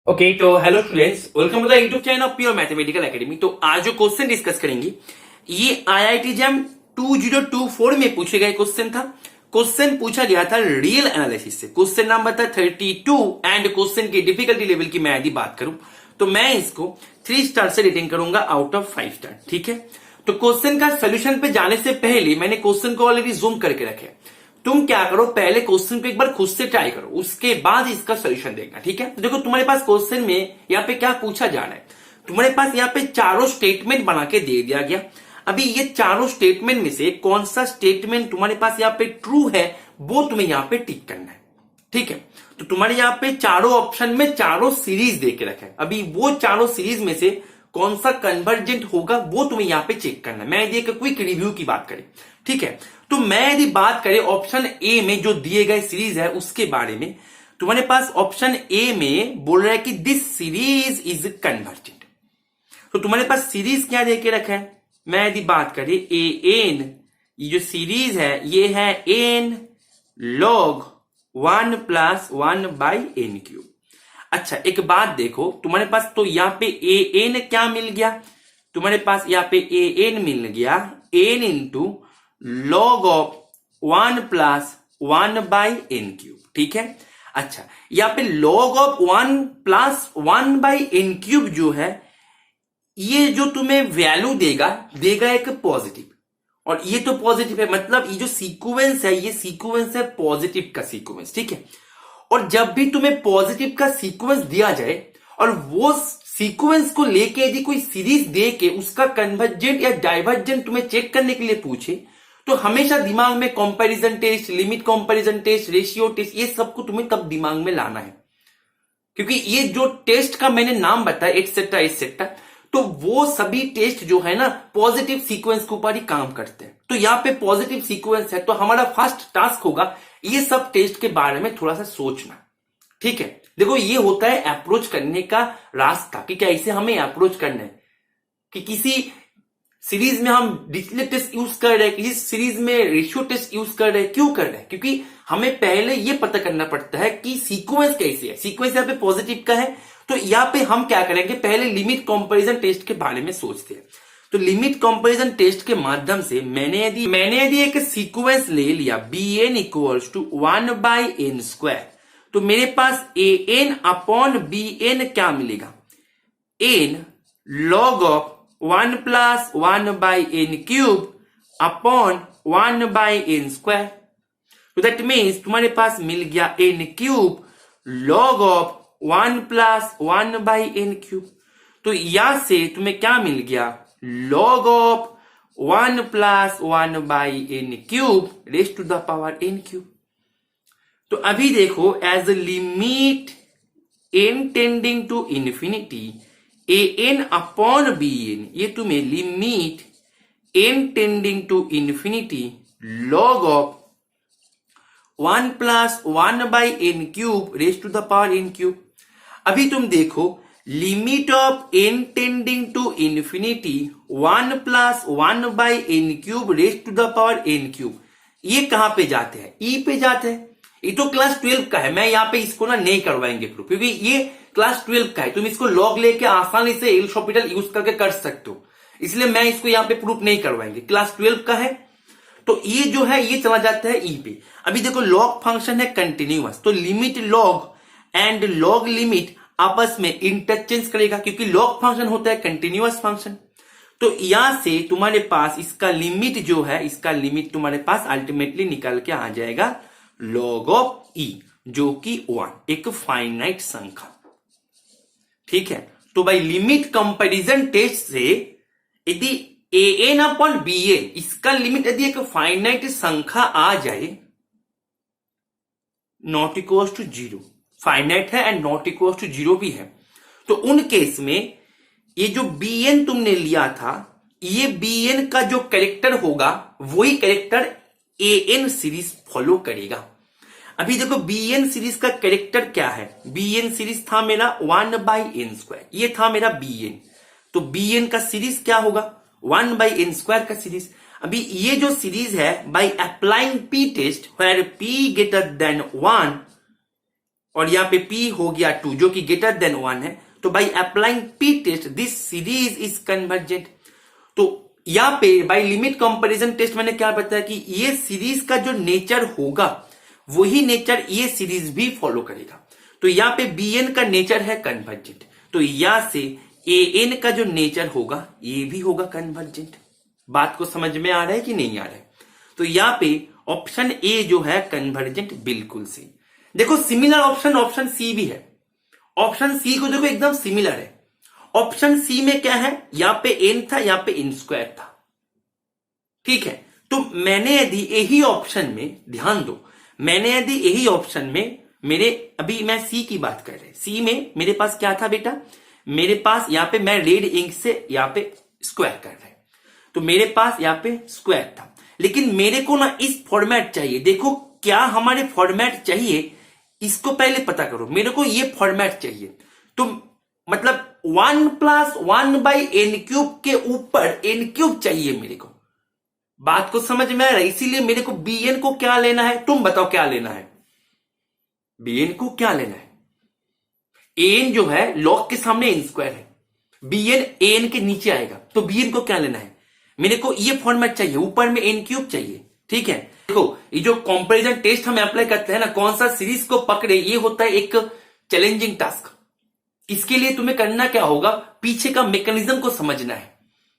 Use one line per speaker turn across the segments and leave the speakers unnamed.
Okay तो hello students, welcome to the YouTube channel of Pure Mathematical Academy. तो आज जो क्वेश्चन डिस्कस करेंगे ये आईआईटी जैम 2024 में पूछे गए क्वेश्चन था। क्वेश्चन पूछा गया था रियल एनालिसिस से। क्वेश्चन नंबर था 32 एंड क्वेश्चन की डिफिकल्टी लेवल की मैं यदि बात करूं तो मैं इसको 3 स्टार से रेटिंग करूंगा आउट ऑफ 5 स्टार। ठीक है, तो क्वेश्चन का सोल्यूशन पे जाने से पहले मैंने क्वेश्चन को ऑलरेडी जूम करके रखे। तुम क्या करो, पहले क्वेश्चन को एक बार खुद से ट्राई करो, उसके बाद इसका सोल्यूशन देखना। ठीक है, देखो तुम्हारे पास क्वेश्चन में यहाँ पे क्या पूछा जा रहा है। तुम्हारे पास यहाँ पे चारों स्टेटमेंट बना के दे दिया गया। अभी ये चारों स्टेटमेंट में से कौन सा स्टेटमेंट तुम्हारे पास यहाँ पे ट्रू है वो तुम्हें यहाँ पे टिक करना है। ठीक है, तो तुम्हारे यहाँ पे चारों ऑप्शन में चारों सीरीज दे के रखे। अभी वो चारों सीरीज में से कौन सा कन्वर्जेंट होगा वो तुम्हें यहाँ पे चेक करना है। मैं यदि एक क्विक रिव्यू की बात करें, ठीक है, तो मैं यदि बात करें ऑप्शन ए में जो दिए गए सीरीज है उसके बारे में, तुम्हारे पास ऑप्शन ए में बोल रहा है कि दिस सीरीज इज कन्वर्जेंट। तो तुम्हारे पास सीरीज क्या दे के रखा है, मैं यदि बात करें ए एन, ये जो सीरीज है ये है एन लॉग 1 + 1 / n क्यूब। अच्छा एक बात देखो, तुम्हारे पास तो यहाँ पे ए एन क्या मिल गया, तुम्हारे पास यहाँ पे ए एन मिल गया n into log of 1 + 1 / n cube. ठीक है, अच्छा यहाँ पे लॉग ऑफ 1 + 1 / n क्यूब जो है ये जो तुम्हें वैल्यू देगा एक पॉजिटिव, और ये तो पॉजिटिव है, मतलब ये जो सीक्वेंस है ये सीक्वेंस है पॉजिटिव का सीक्वेंस। ठीक है, और जब भी तुम्हें पॉजिटिव का सीक्वेंस दिया जाए और वो सीक्वेंस को लेके यदि कोई सीरीज दे के उसका कन्वर्जेंट या डाइवर्जेंट तुम्हें चेक करने के लिए पूछे तो हमेशा दिमाग में comparison test, limit comparison test, ratio test, ये सबको तुम्हें तब दिमाग में लाना है, क्योंकि ये जो टेस्ट का मैंने नाम बताया एटसेट्रा एटसेट्रा, तो वो सभी टेस्ट जो है ना पॉजिटिव सीक्वेंस के ऊपर ही काम करते हैं। तो यहाँ पे पॉजिटिव सीक्वेंस है तो हमारा फर्स्ट टास्क होगा ये सब टेस्ट के बारे में थोड़ा सा सोचना। ठीक है, देखो ये होता है अप्रोच करने का रास्ता कि कैसे हमें अप्रोच करना है, कि किसी सीरीज में हम डिस्प्ले टेस्ट यूज कर रहे हैं, किसी सीरीज में रेशियो टेस्ट यूज कर रहे हैं। क्यों कर रहे हैं, क्योंकि हमें पहले ये पता करना पड़ता है कि सीक्वेंस कैसी है। सीक्वेंस यहाँ पे पॉजिटिव का है तो यहाँ पे हम क्या करेंगे, पहले लिमिट कंपैरिजन टेस्ट के बारे में सोचते हैं। तो लिमिट कंपैरिजन टेस्ट के माध्यम से मैंने यदि एक सीक्वेंस ले लिया bn = 1 / n², तो मेरे पास an अपॉन bn क्या मिलेगा, n log of 1 + 1 / n cube upon 1 / n²। तो दैट मीन्स तुम्हारे पास मिल गया n cube log of 1 + 1 / n cube. तो यहां से तुम्हें क्या मिल गया, log of 1 + 1 / n cube raise to the power n cube. तो अभी देखो as limit n tending to infinity an upon bn, ये तुम्हें limit n tending to infinity log of 1 + 1 / n cube raise to the power n cube. अभी तुम देखो limit of n tending to infinity 1 + 1 / n cube raise to the power n cube, ये कहां पे जाते हैं, ई पे जाते हैं। ये तो क्लास 12 का है, मैं यहाँ पे इसको ना नहीं करवाएंगे प्रूफ, क्योंकि ये क्लास 12 का है। तुम इसको लॉग लेके आसानी से एल हॉस्पिटल यूज करके कर सकते हो, इसलिए मैं इसको यहाँ पे प्रूफ नहीं करवाएंगे। क्लास 12 का है तो ये जो है ये चला जाता है ई पे। अभी देखो लॉग फंक्शन है कंटिन्यूअस, तो limit log and log limit आपस में इंटरचेंज करेगा, क्योंकि लॉग फंक्शन होता है कंटिन्यूअस फंक्शन। तो यहां से तुम्हारे पास इसका लिमिट जो है, इसका लिमिट तुम्हारे पास अल्टीमेटली निकल के आ जाएगा log ऑफ e, जो कि 1, एक फाइनाइट संख्या। ठीक है, तो भाई लिमिट कंपैरिजन टेस्ट से यदि an अपॉन bn इसका लिमिट यदि एक फाइनाइट संख्या आ जाए नॉट इक्वल टू 0, फाइनाइट है एंड नॉट इक्वल टू 0 भी है, तो उन केस में ये जो bn तुमने लिया था, ये bn का जो कैरेक्टर होगा वही कैरेक्टर an सीरीज फॉलो करेगा। अभी देखो bn सीरीज का कैरेक्टर क्या है, bn सीरीज था मेरा 1 / n², ये था मेरा bn, तो bn का सीरीज क्या होगा 1 / n² का सीरीज। अभी ये जो सीरीज है by applying p test where p greater than 1, और यहाँ पे p हो गया 2 जो कि ग्रेटर देन 1 है, तो by applying p test this series is convergent. तो यहाँ पे बाई लिमिट कंपैरिजन टेस्ट मैंने क्या बताया कि ये सीरीज का जो नेचर होगा वही नेचर ये सीरीज भी फॉलो करेगा। तो यहाँ पे bn का नेचर है कन्वर्जेंट, तो यहां से an का जो नेचर होगा ये भी होगा कन्वर्जेंट। बात को समझ में आ रहा है कि नहीं आ रहा है? तो यहाँ पे ऑप्शन ए जो है कन्वर्जेंट बिल्कुल सही। देखो सिमिलर ऑप्शन सी भी है, ऑप्शन सी को देखो एकदम सिमिलर है। ऑप्शन सी में क्या है, यहां पे n था, यहां पे n स्क्वायर था, ठीक है। तो मैंने यदि यही ऑप्शन में, ध्यान दो, मैंने यदि यही ऑप्शन में मेरे, अभी मैं सी की बात कर रहे, सी में मेरे पास क्या था बेटा, मेरे पास यहां पे मैं रेड इंक से यहां पे स्क्वायर कर रहे, तो मेरे पास यहां पे स्क्वायर था, लेकिन मेरे को ना इस फॉर्मेट चाहिए। देखो क्या हमारे फॉर्मेट चाहिए, इसको पहले पता करो। मेरे को ये फॉर्मेट चाहिए, तो मतलब 1 + 1/n³ के ऊपर n³ चाहिए मेरे को। बात को समझ में आ रहा है? इसीलिए मेरे को bn को क्या लेना है, तुम बताओ क्या लेना है, bn को क्या लेना है। an जो है log के सामने n² है, bn an के नीचे आएगा, तो bn को क्या लेना है, मेरे को ये फॉर्मेट चाहिए, ऊपर में n³ चाहिए, ठीक है। देखो ये जो कंपैरिजन टेस्ट हम अप्लाई करते हैं ना, कौन सा सीरीज को पकड़े, ये होता है एक चैलेंजिंग टास्क। इसके लिए तुम्हें करना क्या होगा, पीछे का मैकेनिज्म को समझना है।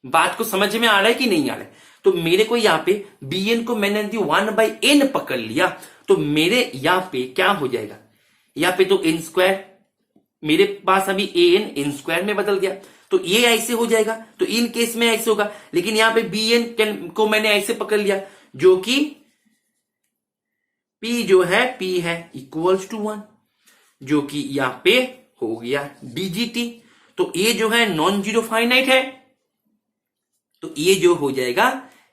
बात को समझ में आ रहा है कि नहीं आ रहा है? तो मेरे को यहाँ पे bn को मैंने 1/n पकड़ लिया, तो मेरे यहाँ पे क्या हो जाएगा, यहाँ पे तो n², मेरे पास अभी an n² में बदल गया, तो ये ऐसे हो जाएगा, तो इन केस में ऐसे होगा। लेकिन यहाँ पे bn को मैंने ऐसे पकड़ लिया, जो कि p जो है p है इक्वल्स टू 1, जो कि यहाँ पे हो गया dgt। तो ये जो है नॉन जीरो फाइनाइट है, तो ये जो हो जाएगा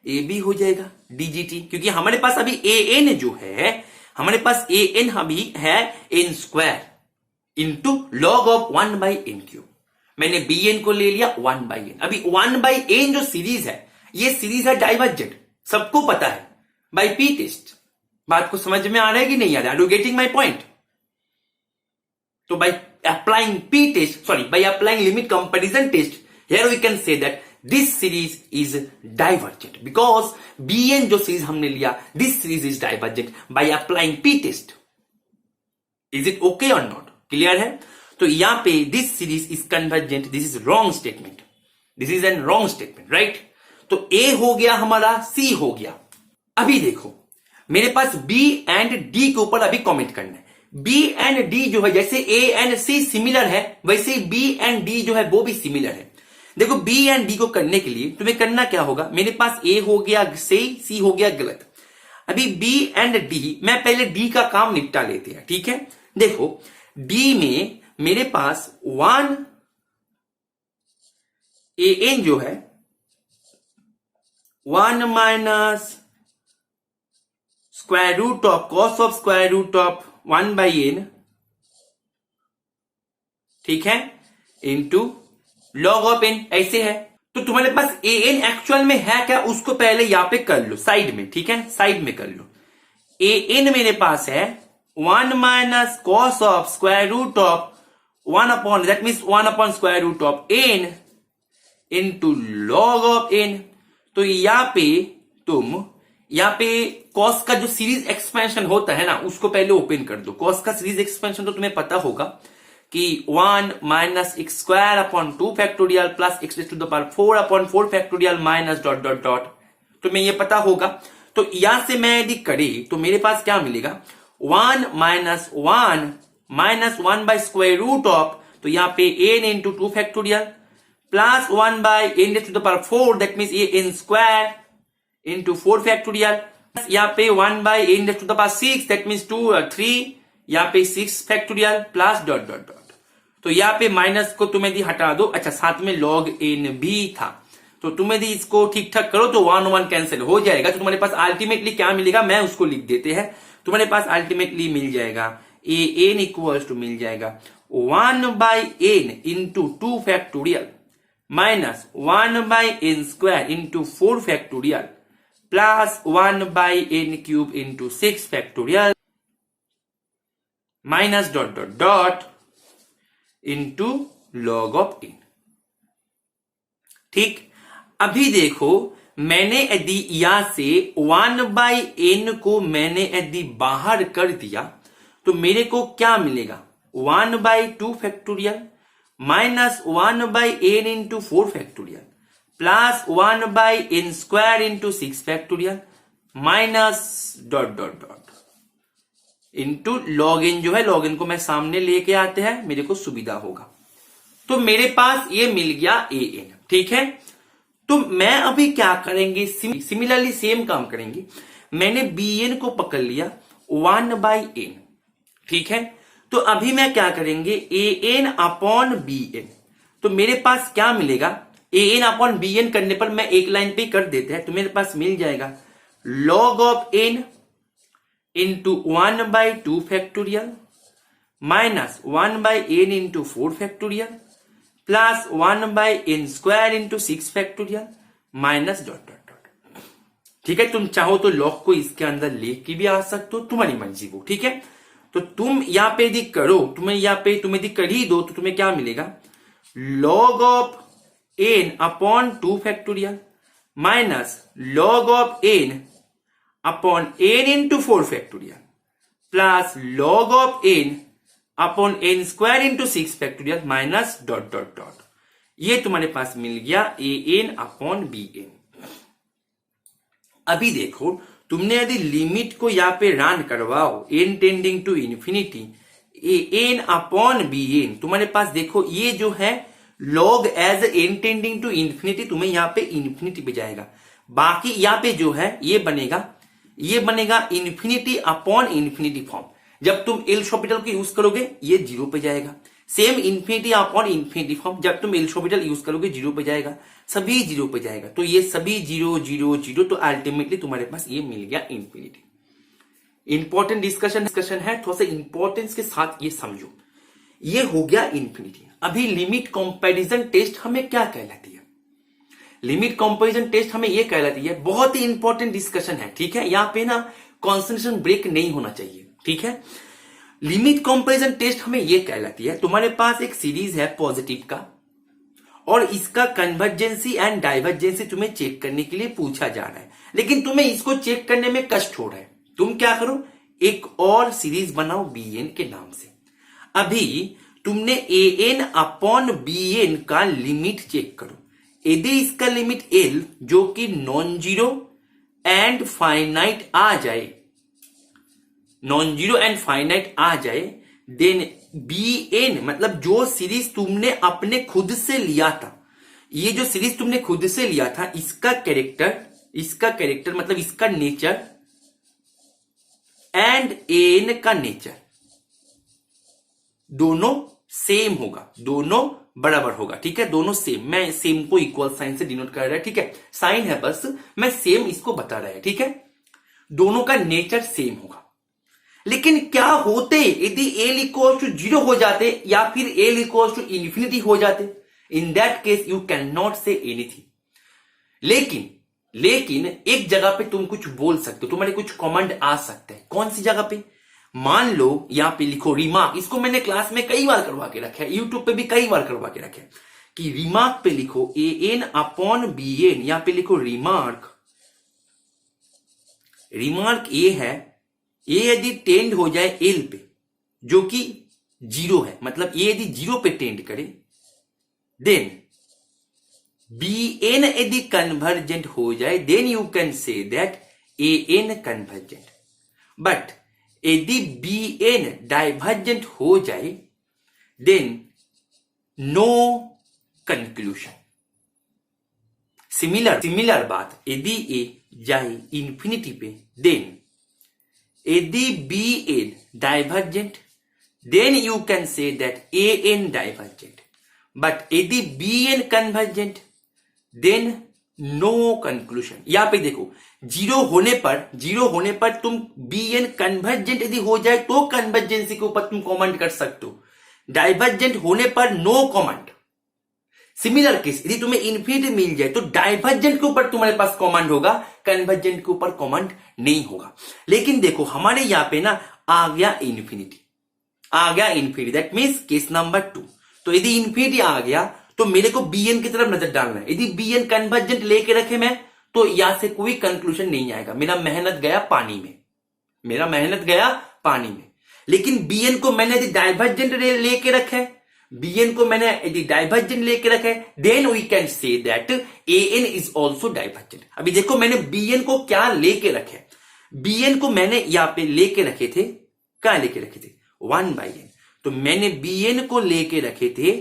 ए भी हो जाएगा dgt, क्योंकि हमारे पास अभी an जो है, हमारे पास an अभी है n² into log of 1/n³। मैंने bn को ले लिया 1/n। अभी 1/n जो सीरीज है, ये सीरीज है डाइवर्जेंट, सबको पता है, बाय p टेस्ट। बात को समझ में आ रहा है कि नहीं आ रहा है? Are you getting my point? तो by applying p test, sorry, by applying limit comparison test, here we can say that this series is divergent, because bn जो सीरीज हमने लिया, this series is divergent by applying p test. Is it okay और not? Clear है? तो यहां पे this series is convergent, this is wrong statement, this is an wrong statement, right? तो ए हो गया हमारा, सी हो गया। अभी देखो मेरे पास b एंड d के ऊपर अभी कमेंट करना है। b एंड d जो है, जैसे a एंड c सिमिलर है, वैसे b एंड d जो है वो भी सिमिलर है। देखो b एंड d को करने के लिए तुम्हें करना क्या होगा, मेरे पास a हो गया सही, c हो गया गलत। अभी b एंड d, मैं पहले d का काम निपटा लेते हैं, ठीक है। देखो d में मेरे पास 1 an जो है 1 minus square root of cos of square root of 1/n, ठीक है, इंटू लॉग ऑफ n, ऐसे है। तो तुम्हारे पास an एक्चुअल में है क्या, उसको पहले यहां पे कर लो साइड में, ठीक है, साइड में कर लो। an मेरे पास है 1 minus cos of square root of 1/, that means 1/ square root of n into log of n। तो यहां पे तुम, यहां पे कॉस का जो सीरीज एक्सपेंशन होता है ना, उसको पहले ओपन कर दो। कॉस का सीरीज एक्सपेंशन तो तुम्हें पता होगा कि 1 minus x²/2 factorial plus x⁴/4 factorial minus dot dot dot, तुम्हें ये पता होगा। तो यहां से मैं यदि करे तो मेरे पास क्या मिलेगा, 1 माइनस 1 माइनस 1/√ऑफ, तो यहां पे n into 2 factorial plus 1/n⁴, that means ये n² इंटू 4 फैक्टोरियल, यहाँ पे 1/n⁶, दैट मीन्स 3, यहाँ पे 6 factorial plus dot dot dot. तो यहाँ पे माइनस को तुम्हें दी हटा दो, अच्छा साथ में log n भी था, तो तुम्हें दी इसको ठीक ठाक करो तो 1 1 कैंसिल हो जाएगा। तो तुम्हारे पास अल्टीमेटली क्या मिलेगा, मैं उसको लिख देते हैं। तुम्हारे पास अल्टीमेटली मिल जाएगा an इक्वल्स टू मिल जाएगा 1/n into 2 factorial minus 1/n² into 4 factorial plus 1/n³ into 6 factorial minus dot dot dot into log of n. ठीक, अभी देखो मैंने यदि यहां से 1/n को मैंने यदि बाहर कर दिया तो मेरे को क्या मिलेगा, 1/2 factorial minus 1/n into 4 factorial plus 1/n square into 6 factorial minus dot dot dot into log in. जो है लॉग इन को मैं सामने लेके आते हैं, मेरे को सुविधा होगा। तो मेरे पास ये मिल गया an। ठीक है, तो मैं अभी क्या करेंगे, सिमिलरली सेम काम करेंगे। मैंने bn को पकड़ लिया 1/n। ठीक है, तो अभी मैं क्या करेंगे, an अपॉन bn। तो मेरे पास क्या मिलेगा, an अपॉन bn करने पर मैं एक लाइन पे कर देते हैं, तो मेरे पास मिल जाएगा log of n into 1/2 factorial minus 1/n into 4 factorial plus 1/n square into 6 factorial minus dot dot dot. ठीक है, तुम चाहो तो लॉग को इसके अंदर लेके भी आ सकते हो, तुम्हारी मर्जी वो। ठीक है, तो तुम यहां पे यदि करो, तुम्हें यदि कर ही दो तो तुम्हें क्या मिलेगा, log of n upon 2 factorial minus log of n upon n into 4 factorial plus log of n upon n square into 6 factorial minus dot dot dot. ये तुम्हारे पास मिल गया an अपॉन bn। अभी देखो तुमने यदि लिमिट को यहां पे रन करवाओ n tending to infinity an upon bn, तुम्हारे पास देखो ये जो है log as n tending to infinity, तुम्हें यहां पे इंफिनिटी पे जाएगा। बाकी यहां पे जो है ये बनेगा इंफिनिटी अपॉन इंफिनिटी फॉर्म। जब तुम एल शॉपिटल को यूज करोगे ये 0 पे जाएगा। Same infinity upon infinity form, जब तुम एल शॉपिटल यूज करोगे 0 पे जाएगा, सभी 0 पे जाएगा। तो ये सभी 0 0 0, तो अल्टीमेटली तुम्हारे पास ये मिल गया इंफिनिटी। इंपॉर्टेंट डिस्कशन है, थोड़ा सा इंपॉर्टेंस के साथ ये समझो। ये हो गया इंफिनिटी। अभी लिमिट कंपैरिजन टेस्ट हमें क्या कहलाती है, लिमिट कंपैरिजन टेस्ट हमें ये कहलाती है, बहुत ही इंपॉर्टेंट डिस्कशन है। ठीक है, यहां पे ना कॉन्सेंट्रेशन ब्रेक नहीं होना चाहिए। ठीक है, लिमिट कंपैरिजन टेस्ट हमें ये कहलाती है, तुम्हारे पास एक सीरीज है पॉजिटिव का और इसका कन्वर्जेंसी एंड डाइवर्जेंसी तुम्हें चेक करने के लिए पूछा जा रहा है, लेकिन तुम्हें इसको चेक करने में कष्ट हो रहा है। तुम क्या करो, एक और सीरीज बनाओ bn के नाम से। अभी तुमने an अपॉन bn का लिमिट चेक करो। यदि इसका लिमिट l जो कि नॉन जीरो एंड फाइनाइट आ जाए, नॉन जीरो एंड फाइनाइट आ जाए, देन bn मतलब जो सीरीज तुमने अपने खुद से लिया था, ये जो सीरीज तुमने खुद से लिया था, इसका कैरेक्टर मतलब इसका नेचर एंड an का नेचर दोनों सेम होगा, दोनों बराबर होगा। ठीक है, दोनों सेम, मैं सेम को इक्वल साइन से डिनोट कर रहा है। ठीक है, साइन है बस, मैं सेम इसको बता रहा है। ठीक है, दोनों का नेचर सेम होगा। लेकिन क्या होते यदि l इक्वल टू 0 हो जाते या फिर l इक्वल टू इंफिनिटी हो जाते, in that case you can not say anything. लेकिन एक जगह पे तुम कुछ बोल सकते हो, तुम्हारे कुछ कमेंट आ सकते हैं। कौन सी जगह पे, मान लो यहां पे लिखो रिमार्क, इसको मैंने क्लास में कई बार करवा के रखा है, यूट्यूब पे भी कई बार करवा के रखा है, कि रिमार्क पे लिखो an अपॉन bn, यहां पे लिखो रिमार्क ये है, ये यदि टेंड हो जाए एल पे जो कि 0 है, मतलब ये यदि 0 पे टेंड करे, देन bn यदि कन्वर्जेंट हो जाए, then you can say that an convergent. But यदि bn डाइवर्जेंट हो जाए, देन नो कंक्लूजन। सिमिलर बात, यदि a जाए इंफिनिटी पे, देन यदि bn divergent, then you can say that an divergent. But यदि bn convergent, then no conclusion. यहां पे देखो 0 होने पर तुम bn convergent यदि हो जाए तो कन्वर्जेंसी के ऊपर तुम कमेंट कर सकते हो, डाइवर्जेंट होने पर नो कमेंट। सिमिलर केस, यदि तुम्हें इंफिनिटी मिल जाए तो डाइवर्जेंट के ऊपर तुम्हारे पास कमांड होगा, कन्वर्जेंट के ऊपर कमांड नहीं होगा। लेकिन देखो हमारे यहां पे ना आ गया इंफिनिटी, आ गया infinity, that means case number 2। तो यदि इन्फिनिटी आ गया तो मेरे को bn की तरफ नजर डालना है। यदि bn कन्वर्जेंट लेके रखे मैं, तो यहां से कोई कंक्लूजन नहीं आएगा, मेरा मेहनत गया पानी में, मेरा मेहनत गया पानी में। लेकिन bn को मैंने यदि डाइवर्जेंट लेके रखा है, bn को मैंने यदि डाइवर्जेंट लेके रखा है, then we can say that an is also divergent. अभी देखो मैंने bn को क्या लेके रखे, bn को मैंने यहां पे लेके रखे थे, क्या लेके रखे थे 1/n। तो मैंने bn को लेके रखे थे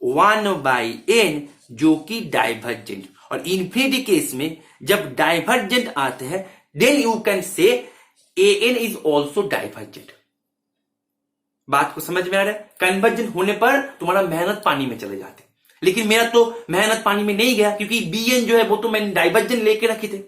1/n जो कि डाइवर्जेंट, और इन्फिनिटी केस में जब डाइवर्जेंट आते हैं then you can say an is also divergent. बात को समझ में आ रहा है? कन्वर्जेंट होने पर तुम्हारा मेहनत पानी में चले जाते, लेकिन मेरा तो मेहनत पानी में नहीं गया, क्योंकि bn जो है वो तो मैंने डाइवर्जेंट लेके रखे थे।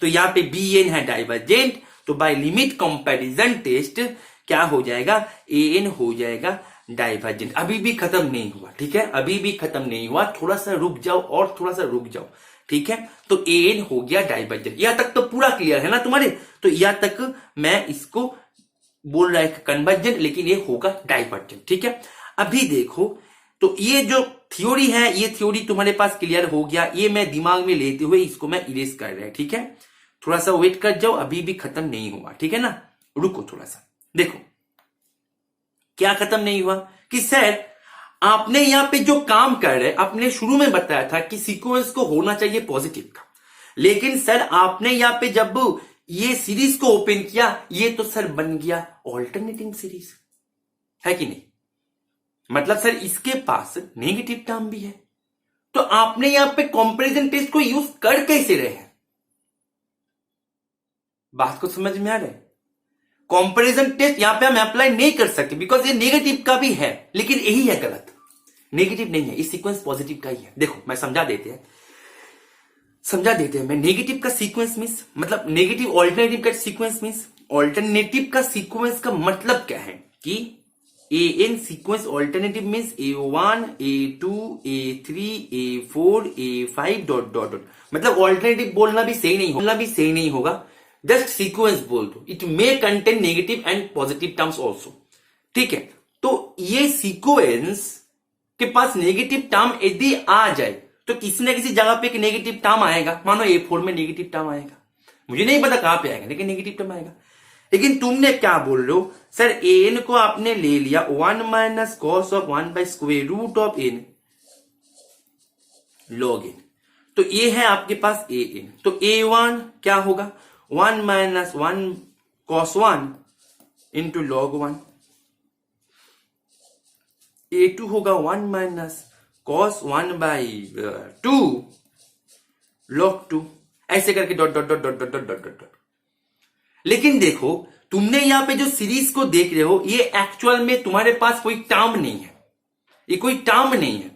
तो यहां पे bn है डाइवर्जेंट, तो बाय लिमिट कंपैरिजन टेस्ट क्या हो जाएगा, an हो जाएगा डाइवर्जेंट। अभी भी खत्म नहीं हुआ, ठीक है, अभी भी खत्म नहीं हुआ, थोड़ा सा रुक जाओ और थोड़ा सा रुक जाओ, ठीक है। तो an हो गया डाइवर्जेंट, यहां तक तो पूरा क्लियर है ना तुम्हारे? तो यहां तक मैं इसको बोल रहा है कन्वर्जेंट, लेकिन ये होगा डाइवर्जेंट, ठीक है। अभी देखो, तो ये जो थ्योरी है, ये थ्योरी तुम्हारे पास क्लियर हो गया, ये मैं दिमाग में लेते हुए इसको मैं इरेज कर रहा है, ठीक है। थोड़ा सा वेट कर जाओ, अभी भी खत्म नहीं हुआ, ठीक है ना, रुको थोड़ा सा। देखो क्या खत्म नहीं हुआ कि सर आपने यहां पे जो काम कर रहे, आपने शुरू में बताया था कि सीक्वेंस को होना चाहिए पॉजिटिव का, लेकिन सर आपने यहां पे जब ये सीरीज को ओपन किया, ये तो सर बन गया ऑल्टरनेटिंग सीरीज, है कि नहीं? मतलब सर इसके पास नेगेटिव टर्म भी है, तो आपने यहां पे कंपैरिजन टेस्ट को यूज कर कैसे रहे हैं? बात को समझ में आ रहा है? कंपैरिजन टेस्ट यहां पे हम अप्लाई नहीं कर सकते, बिकॉज ये नेगेटिव का भी है, लेकिन यही है गलत, नेगेटिव नहीं है, इस सीक्वेंस पॉजिटिव का ही है। देखो मैं समझा देते हैं मैं। नेगेटिव का सीक्वेंस मींस मतलब नेगेटिव ऑल्टरनेटिव का सीक्वेंस मींस, ऑल्टरनेटिव का सीक्वेंस का मतलब क्या है कि an sequence alternative means a1 a2 a3 a4 a5 dot dot dot. मतलब ऑल्टरनेटिव बोलना भी सही नहीं होगा, जस्ट सीक्वेंस बोल दो। It may contain negative and positive terms also, ठीक है। तो ये सीक्वेंस के पास नेगेटिव टर्म यदि आ जाए तो किसी ना किसी जगह पे एक नेगेटिव टर्म आएगा। मानो A4 में नेगेटिव टर्म आएगा, मुझे नहीं पता कहां पे आएगा, लेकिन नेगेटिव टर्म आएगा। लेकिन तुमने क्या बोल रहे हो सर, an को आपने ले लिया 1 minus cos of 1 by square root of n log n, तो ये है आपके पास an। तो a1 क्या होगा 1 minus 1 cos 1 into log 1, a2 होगा 1 माइनस कॉस 1 बाई 2 लॉग 2, ऐसे करके dot dot dot dot dot dot dot dot. लेकिन देखो तुमने यहां पे जो सीरीज को देख रहे हो, ये एक्चुअल में तुम्हारे पास कोई टर्म नहीं है, ये कोई टर्म नहीं है।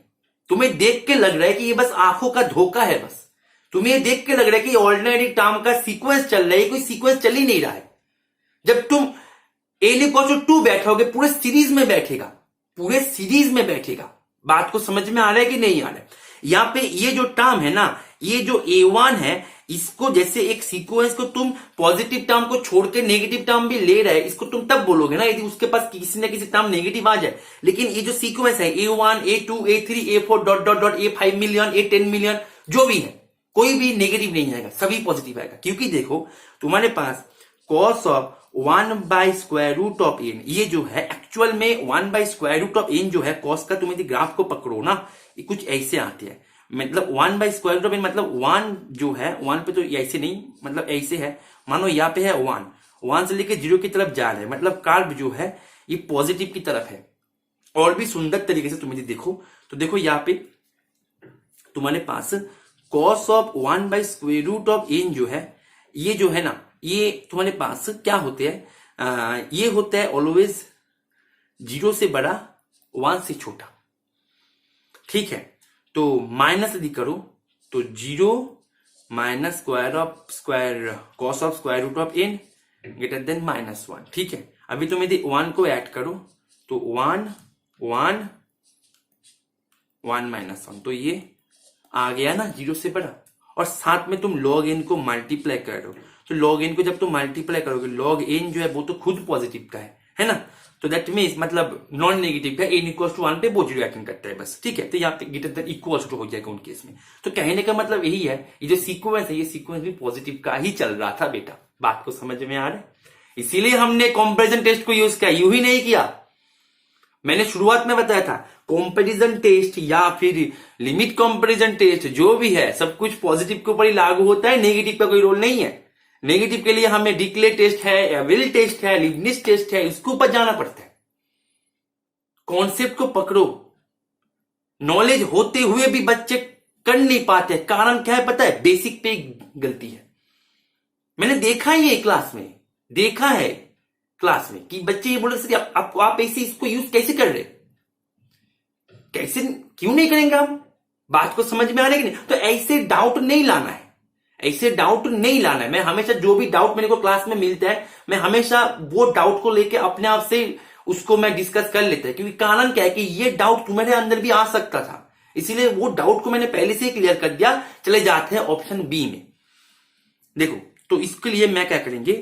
तुम्हें देख के लग रहा है कि ये बस आंखों का धोखा है, बस तुम्हें ये देख के लग रहा है कि ऑर्डिनरी टर्म का सीक्वेंस चल रहा है, कोई सीक्वेंस चल ही नहीं रहा है। जब तुम a2 बैठोगे, पूरे सीरीज में बैठेगा, पूरे सीरीज में बैठेगा। बात को समझ में आ रहा है कि नहीं आ रहा है? यहां पे ये जो टर्म है ना, ये जो a1 है, इसको जैसे एक सीक्वेंस को तुम पॉजिटिव टर्म को छोड़ के नेगेटिव टर्म भी ले रहा है, इसको तुम तब बोलोगे ना यदि उसके पास किसी ना किसी टर्म नेगेटिव आ जाए। लेकिन ये जो सीक्वेंस है a1 a2 a3 a4 dot dot dot a5 million a10 million जो भी है, कोई भी नेगेटिव नहीं आएगा, सभी पॉजिटिव आएगा। क्योंकि देखो तुम्हारे पास cos of 1 by square root of n, ये जो है एक्चुअल में 1 by square root of n जो है कॉस का, तुम यदि ग्राफ को पकड़ो ना, ये कुछ ऐसे आते हैं। मतलब 1 by square root of n मतलब 1 जो है 1 पे तो ऐसे नहीं, मतलब ऐसे है। मानो यहाँ पे है 1 से लेके 0 की तरफ जा रहे हैं, मतलब कर्व जो है ये पॉजिटिव की तरफ है। और भी सुंदर तरीके से तुम यदि देखो तो देखो यहाँ पे तुम्हारे पास cos of 1 by square root of n जो है, ये जो है ना, ये तुम्हारे पास क्या होते हैं, ये होता है ऑलवेज 0 से बड़ा 1 से छोटा, ठीक है। तो माइनस यदि करो तो 0 minus square cos of square root of n greater than -1, ठीक है। अभी तुम यदि 1 को ऐड करो तो 1 1 1 -1, तो ये आ गया ना 0 से बड़ा। और साथ में तुम log n को मल्टीप्लाई कर रहे हो, तो log n को जब तुम मल्टीप्लाई करोगे, log n जो है वो तो खुद पॉजिटिव का है ना, तो दैट मीन्स मतलब नॉन नेगेटिव का n इक्वल टू 1 पे वो जीरो अटेंड करता है बस, ठीक है। तो यहाँ पे ग्रेटर देन इक्वल टू हो जाएगा उन केस में। तो कहने का मतलब यही है, ये जो सीक्वेंस है ये सीक्वेंस भी पॉजिटिव का ही चल रहा था बेटा। बात को समझ में आ रहा है? इसीलिए हमने कंपैरिजन टेस्ट को यूज किया, यूं ही नहीं किया। मैंने शुरुआत में बताया था कंपैरिजन टेस्ट या फिर लिमिट कंपैरिजन टेस्ट जो भी है सब कुछ पॉजिटिव के ऊपर ही लागू होता है, नेगेटिव का कोई रोल नहीं है। नेगेटिव के लिए हमें डिक्ले टेस्ट है, एविल टेस्ट है, लिबनिट्ज टेस्ट है, इसके ऊपर जाना पड़ता है। कॉन्सेप्ट को पकड़ो। नॉलेज होते हुए भी बच्चे कर नहीं पाते, कारण क्या है पता है? बेसिक पे गलती है। मैंने देखा ही है क्लास में, देखा है क्लास में कि बच्चे ये बोल रहे सर आप ऐसे इसको यूज कैसे कर रहे, कैसे क्यों नहीं करेंगे हम? बात को समझ में आ रहा है कि नहीं? तो ऐसे डाउट नहीं लाना है, ऐसे डाउट नहीं लाना है। मैं हमेशा जो भी डाउट मेरे को क्लास में मिलता है मैं हमेशा वो डाउट को लेके अपने आप से उसको मैं डिस्कस कर लेता है, क्योंकि कारण क्या है कि ये डाउट तुम्हारे अंदर भी आ सकता था, इसीलिए वो डाउट को मैंने पहले से ही क्लियर कर दिया। चले जाते हैं ऑप्शन बी में। देखो तो इसके लिए मैं क्या करेंगे,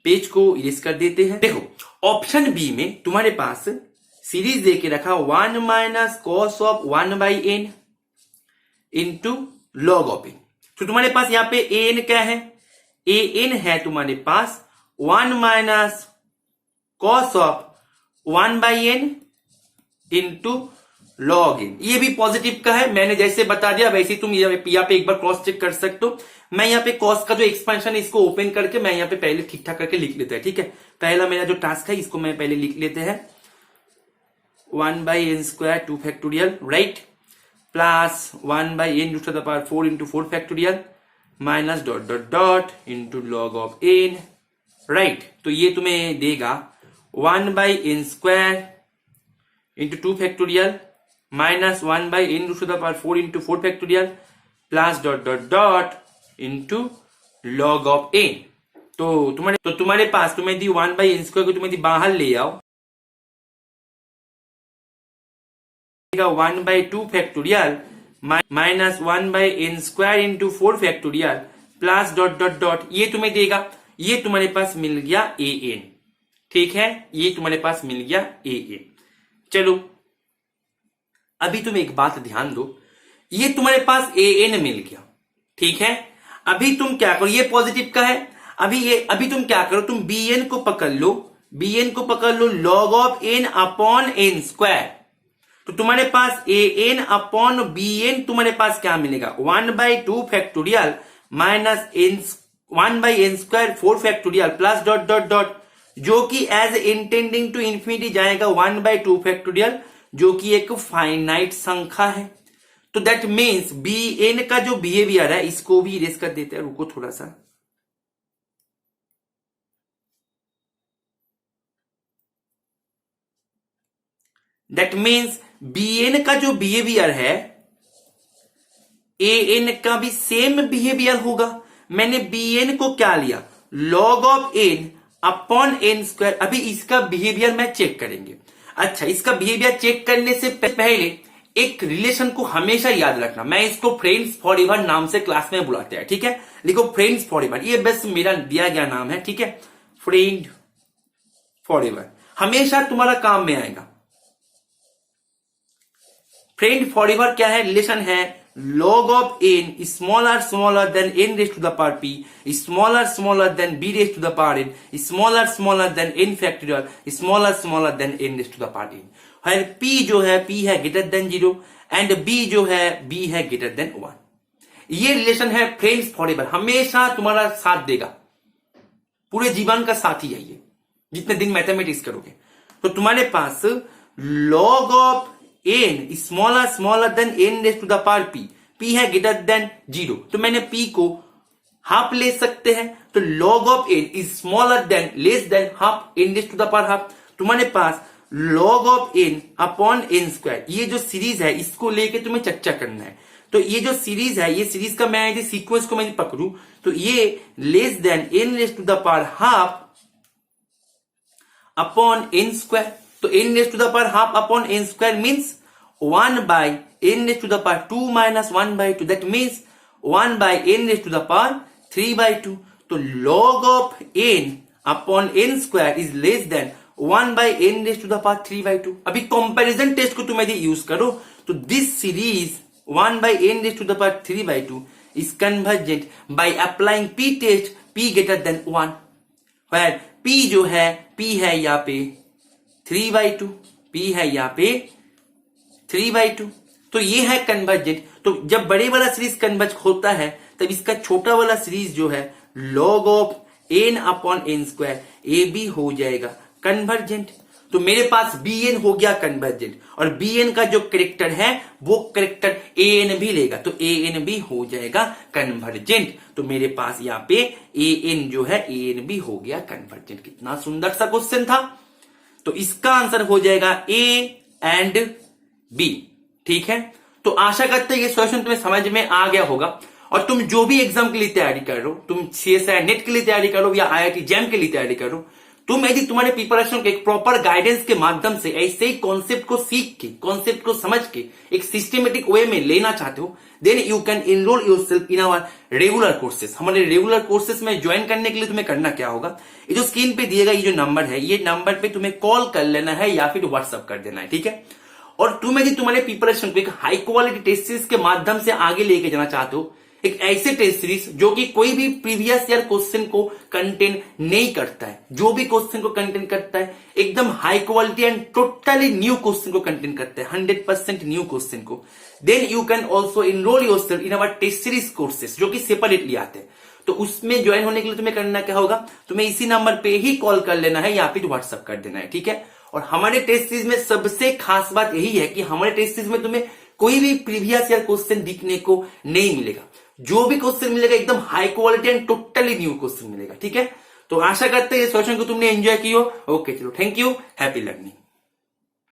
पेज को इरेज कर देते हैं। देखो ऑप्शन बी में तुम्हारे पास सीरीज देके रखा 1 minus cos of 1 by n into log of n. तो तुम्हारे पास यहां पे ए एन क्या है? ए एन है तुम्हारे पास 1 minus cos of 1 by n into log n. ये भी पॉजिटिव का है, मैंने जैसे बता दिया वैसे तुम यहाँ पे एक बार क्रॉस चेक कर सकते हो। मैं यहाँ पे कॉस का जो एक्सपेंशन है इसको ओपन करके मैं यहाँ पे पहले ठीक ठाक करके लिख लेते हैं, ठीक है। पहला मेरा जो टास्क है इसको मैं पहले लिख लेते हैं 1 by n square 2 factorial right, plus 1 by n to the power 4 into 4 factorial minus dot dot dot into log of n right. तो ये तुम्हें देगा 1 by n square into 2 factorial minus 1 by n to the power 4 into 4 factorial plus dot dot dot into log of n. तो तुम्हारे पास तुम्हें दी 1 by n square को तुम्हें दी बाहर ले आओ, 1 by 2 factorial minus 1 by n square into 4 factorial plus dot dot dot ये तुम्हें देगा। ये तुम्हारे पास मिल गया ए एन, ठीक है, ये तुम्हारे पास मिल गया ए एन। चलो अभी तुम एक बात ध्यान दो, ये तुम्हारे पास ए एन मिल गया, ठीक है। अभी तुम क्या करो, ये पॉजिटिव का है, अभी तुम क्या करो, तुम बी एन को पकड़ लो, बी एन को पकड़ लो log of n upon n square. तो तुम्हारे पास a n upon b n तुम्हारे पास क्या मिलेगा 1 by 2 factorial minus n 1 by n square 4 factorial plus dot dot dot जो कि एज इंटेंडिंग टू इंफिनिटी जाएगा 1 बाई 2 फैक्टोरियल जो कि एक फाइनाइट संख्या है। तो दैट मीन्स बी एन का जो बिहेवियर है इसको भी इरेज कर देते हैं। रुको थोड़ा सा, दैट मीन्स बी एन का जो बिहेवियर है ए एन का भी सेम बिहेवियर होगा। मैंने बी एन को क्या लिया log of n upon n square. अभी इसका बिहेवियर मैं चेक करेंगे। अच्छा, इसका बिहेवियर चेक करने से पहले एक रिलेशन को हमेशा याद रखना, मैं इसको फ्रेंड्स फॉर एवर नाम से क्लास में बुलाते हैं, ठीक है। लिखो फ्रेंड्स फॉर एवर, ये बस मेरा दिया गया नाम है, ठीक है। फ्रेंड फॉर एवर हमेशा तुम्हारा काम में आएगा। फ्रेंड फॉर एवर क्या है, रिलेशन है log of n smaller than n raised to the power p, smaller than b raised to the power n, smaller than n factorial, smaller than n raised to the power n, where p जो है p है greater than 0 and b जो है b है greater than 1। ये relation है friends forever, हमेशा तुम्हारा साथ देगा, पूरे जीवन का साथी है ये, जितने दिन मैथमेटिक्स करोगे। तो तुम्हारे पास log of n smaller than n raise to the power p, p है ग्रेटर देन 0, तो मैंने p को हाफ ले सकते हैं। तो log of n is smaller than less than half n raise to the power half. तुम्हारे पास log of n upon n square, ये जो सीरीज है इसको लेके तुम्हें चर्चा करना है। तो ये जो सीरीज है, ये सीरीज का मैं यदि सीक्वेंस को मैं पकड़ू तो ये less than n raise to the power half upon n square. तो n raise to the power half upon n square means 1 by n raise to the power 2 minus 1 by 2, that means 1 by n raise to the power 3 by 2। तो log of n upon n square is less than 1/n⁻³ अभी comparison test को तुम यदि use करो तो this series 1/n⁻³ is convergent by applying p test p greater than 1 where p जो है p है यहाँ पे 3/2 p है यहाँ पे 3/2 तो ये है कन्वर्जेंट। तो जब बड़े वाला सीरीज कन्वर्ज होता है तब इसका छोटा वाला सीरीज जो है log ऑफ n/n² ये भी हो जाएगा कन्वर्जेंट। तो मेरे पास bn हो गया कन्वर्जेंट और bn का जो करेक्टर है वो करेक्टर an भी लेगा तो an भी हो जाएगा कन्वर्जेंट। तो मेरे पास यहाँ पे an जो है an भी हो गया कन्वर्जेंट। कितना सुंदर सा क्वेश्चन था। तो इसका आंसर हो जाएगा A एंड B। ठीक है, तो आशा करते हैं ये सॉल्यूशन तुम्हें समझ में आ गया होगा और तुम जो भी एग्जाम के लिए तैयारी कर रहे हो, तुम CSIR नेट के लिए तैयारी करो या IIT जैम के लिए तैयारी करो, तुम यदि तुम्हारे प्रिपरेशन के एक प्रॉपर गाइडेंस के माध्यम से ऐसे ही कॉन्सेप्ट को सीख के, कॉन्सेप्ट को समझ के एक सिस्टमेटिक वे में लेना चाहते हो, then you can enrol yourself in our regular courses. हमारे रेगुलर कोर्सेज में ज्वाइन करने के लिए तुम्हें करना क्या होगा, ये जो स्क्रीन पे दिएगा ये जो नंबर है, ये नंबर पे तुम्हें कॉल कर लेना है या फिर व्हाट्सअप कर देना है। ठीक है, और तुम यदि तुम्हारे प्रिपरेशन को एक हाई क्वालिटी टेस्ट सीरीज के माध्यम से आगे लेके जाना चाहते हो, एक ऐसे टेस्ट सीरीज जो कि कोई भी प्रीवियस ईयर क्वेश्चन को कंटेन नहीं करता है, जो भी क्वेश्चन को कंटेन करता है एकदम high quality and totally new question को कंटेन करता है, 100% न्यू क्वेश्चन को, then you can also enrol yourself in our test series courses जो कि सेपरेटली आते हैं। तो उसमें ज्वाइन होने के लिए तुम्हें करना क्या होगा, तुम्हें इसी नंबर पे ही कॉल कर लेना है या फिर व्हाट्सअप कर देना है। ठीक है, और हमारे टेस्ट सीरीज में सबसे खास बात यही है कि हमारे टेस्ट सीरीज में तुम्हें कोई भी प्रीवियस ईयर क्वेश्चन दिखने को नहीं मिलेगा, जो भी क्वेश्चन मिलेगा एकदम high quality and totally new question मिलेगा। ठीक है, तो आशा करते हैं इस सॉल्यूशन को तुमने एंजॉय किया। ओके, चलो, थैंक यू, हैप्पी लर्निंग।